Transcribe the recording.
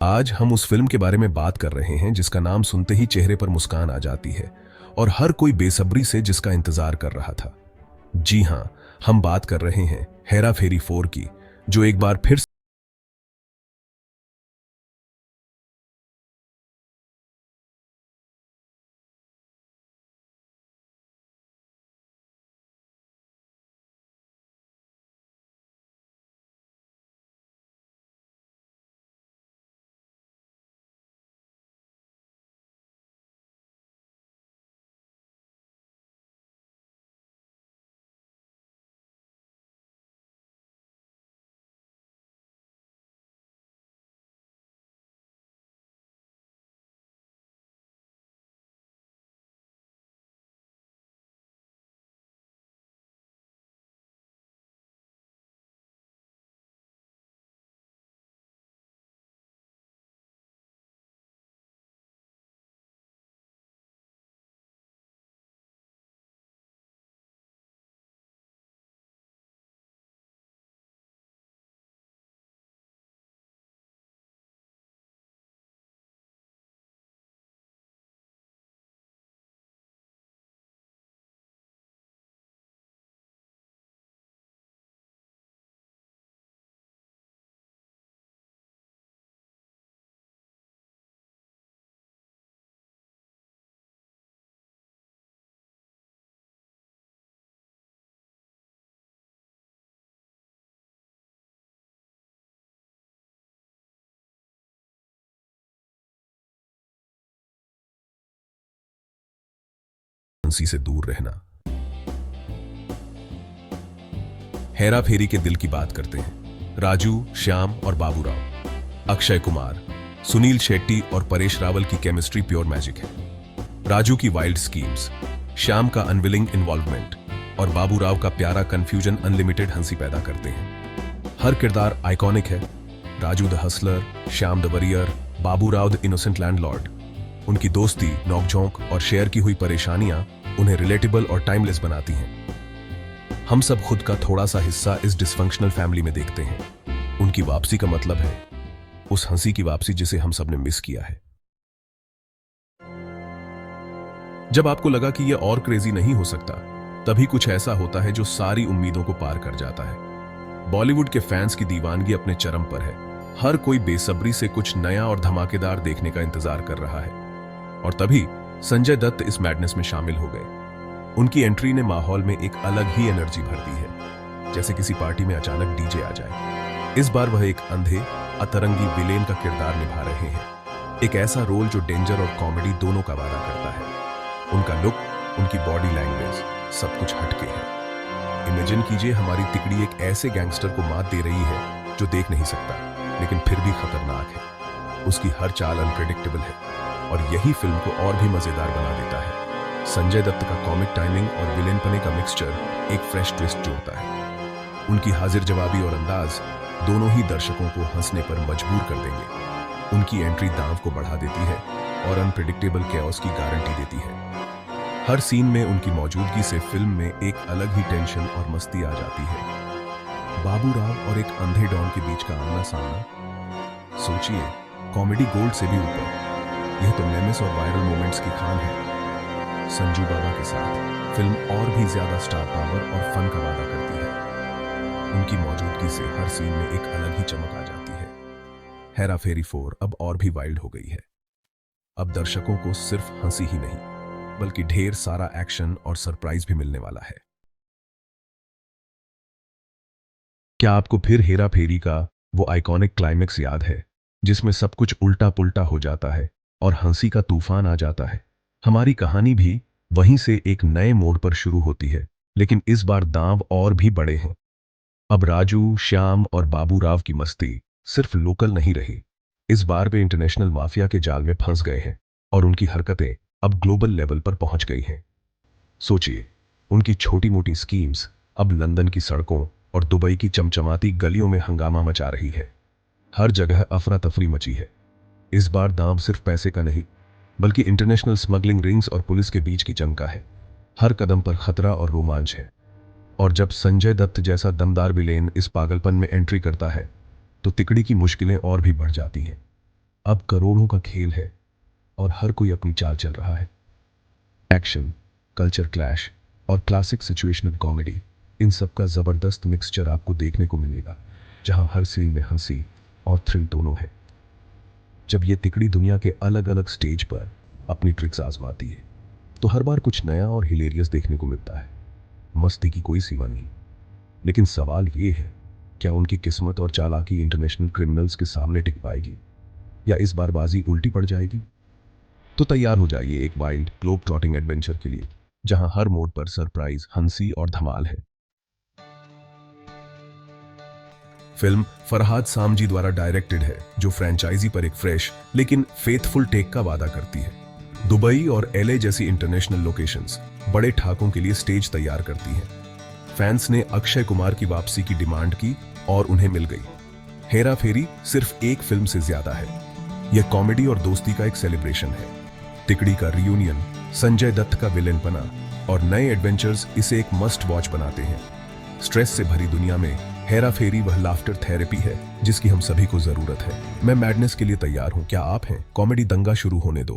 आज हम उस फिल्म के बारे में बात कर रहे हैं जिसका नाम सुनते ही चेहरे पर मुस्कान आ जाती है और हर कोई बेसब्री से जिसका इंतजार कर रहा था। जी हां, हम बात कर रहे हैं हेरा फेरी 4 की, जो एक बार फिर हंसी से दूर रहना। हेरा फेरी के दिल की बात करते हैं। राजू, श्याम और बाबूराव, अक्षय कुमार, सुनील शेट्टी और परेश रावल की केमिस्ट्री प्योर मैजिक है। राजू की वाइल्ड स्कीम्स, श्याम का अनविलिंग इन्वॉल्वमेंट और बाबूराव का प्यारा कंफ्यूजन अनलिमिटेड हंसी पैदा करते हैं। हर किरदार आइकॉनिक है। Raju the hustler, Shyam the warrior, Baburao the innocent landlord. उनकी दोस्ती, नोकझोंक और शेयर की हुई परेशानियां उन्हें रिलेटेबल और टाइमलेस बनाती हैं। हम सब खुद का थोड़ा सा हिस्सा इस डिसफंक्शनल फैमिली में देखते हैं। उनकी वापसी का मतलब है उस हंसी की वापसी जिसे हम सब ने मिस किया है। जब आपको लगा कि यह और क्रेजी नहीं हो सकता, तभी कुछ ऐसा होता है जो सारी उम्मीदों को पार कर जाता है। बॉलीवुड के फैंस की दीवानगी अपने चरम पर है। हर कोई बेसब्री से कुछ नया और धमाकेदार देखने का इंतजार कर रहा है। और तभी संजय दत्त इस मैडनेस में शामिल हो गए। उनकी एंट्री ने माहौल में एक अलग ही एनर्जी भर दी है, जैसे किसी पार्टी में अचानक डीजे आ जाए। इस बार वह एक अंधे, अतरंगी विलेन का किरदार निभा रहे हैं। एक ऐसा रोल जो डेंजर और कॉमेडी दोनों का वादा करता है। उनका लुक, उनकी बॉडी लैंग्वेज, सब कुछ हटके है। इमेजिन कीजिए हमारी तिकड़ी एक ऐसे गैंगस्टर को मात दे रही है जो देख नहीं सकता, लेकिन फिर भी खतरनाक है। उसकी हर चाल अनप्रेडिक्टेबल है और यही फिल्म को और भी मजेदार बना देता है। संजय दत्त का कॉमिक टाइमिंग और विलेनपने का मिक्सचर एक फ्रेश ट्विस्ट जोड़ता है। उनकी हाजिर जवाबी और अंदाज दोनों ही दर्शकों को हंसने पर मजबूर कर देंगे। उनकी एंट्री दांव को बढ़ा देती है और अनप्रेडिक्टेबल कैओस की गारंटी देती है। हर सीन में उनकी मौजूदगी से फिल्म में एक अलग ही टेंशन और मस्ती आ जाती है। बाबूराव और एक अंधे डॉन के बीच का आमना सामना, सोचिए, कॉमेडी गोल्ड से भी ऊपर। यह तो मेमेस और वायरल मोमेंट्स की खान है। संजू बाबा के साथ फिल्म और भी ज्यादा स्टार पावर और फन का वादा करती है। उनकी मौजूदगी से हर सीन में एक अलग ही चमक आ जाती है। हेरा फेरी 4 अब और भी वाइल्ड हो गई है। अब दर्शकों को सिर्फ हंसी ही नहीं, बल्कि ढेर सारा एक्शन और सरप्राइज भी मिलने वाला है। क्या आपको फिर हेरा फेरी का वो आइकॉनिक क्लाइमेक्स याद है, जिसमें सब कुछ उल्टा पुल्टा हो जाता है और हंसी का तूफान आ जाता है? हमारी कहानी भी वहीं से एक नए मोड़ पर शुरू होती है, लेकिन इस बार दांव और भी बड़े हैं। अब राजू, श्याम और बाबूराव की मस्ती सिर्फ लोकल नहीं रही। इस बार वे इंटरनेशनल माफिया के जाल में फंस गए हैं और उनकी हरकतें अब ग्लोबल लेवल पर पहुंच गई हैं। सोचिए, उनकी छोटी मोटी स्कीम्स अब लंदन की सड़कों और दुबई की चमचमाती गलियों में हंगामा मचा रही है। हर जगह अफरा तफरी मची है। इस बार दांव सिर्फ पैसे का नहीं, बल्कि इंटरनेशनल स्मगलिंग रिंग्स और पुलिस के बीच की जंग का है। हर कदम पर खतरा और रोमांच है। और जब संजय दत्त जैसा दमदार विलेन इस पागलपन में एंट्री करता है, तो तिकड़ी की मुश्किलें और भी बढ़ जाती हैं। अब करोड़ों का खेल है और हर कोई अपनी चाल चल रहा है। एक्शन, कल्चर क्लैश और क्लासिक सिचुएशनल कॉमेडी, इन सब का जबरदस्त मिक्सचर आपको देखने को मिलेगा, जहां हर सीन में हंसी और थ्रिल दोनों है। जब ये तिकड़ी दुनिया के अलग अलग स्टेज पर अपनी ट्रिक्स आजमाती है, तो हर बार कुछ नया और हिलेरियस देखने को मिलता है। मस्ती की कोई सीमा नहीं। लेकिन सवाल ये है, क्या उनकी किस्मत और चालाकी इंटरनेशनल क्रिमिनल्स के सामने टिक पाएगी, या इस बार बाजी उल्टी पड़ जाएगी? तो तैयार हो जाइए एक वाइल्ड ग्लोब ट्रॉटिंग एडवेंचर के लिए, जहां हर मोड पर सरप्राइज, हंसी और धमाल है। फिल्म फरहाद सामजी द्वारा डायरेक्टेड है, जो फ्रेंचाइजी पर एक फ्रेश लेकिन फेथफुल टेक का वादा करती है। दुबई और एलए जैसी इंटरनेशनल लोकेशंस बड़े ठाकों के लिए स्टेज तैयार करती हैं। फैंस ने अक्षय कुमार की वापसी की डिमांड की और उन्हें मिल गई। हेरा फेरी सिर्फ एक फिल्म से ज्यादा है। यह कॉमेडी और दोस्ती का एक सेलिब्रेशन है। तिकड़ी का रियूनियन, संजय दत्त का विलेन पना और नए एडवेंचर्स इसे एक मस्ट वॉच बनाते हैं। स्ट्रेस से भरी दुनिया में हेरा फेरी वह लाफ्टर थेरेपी है जिसकी हम सभी को जरूरत है। मैं मैडनेस के लिए तैयार हूं, क्या आप हैं? कॉमेडी दंगा शुरू होने दो।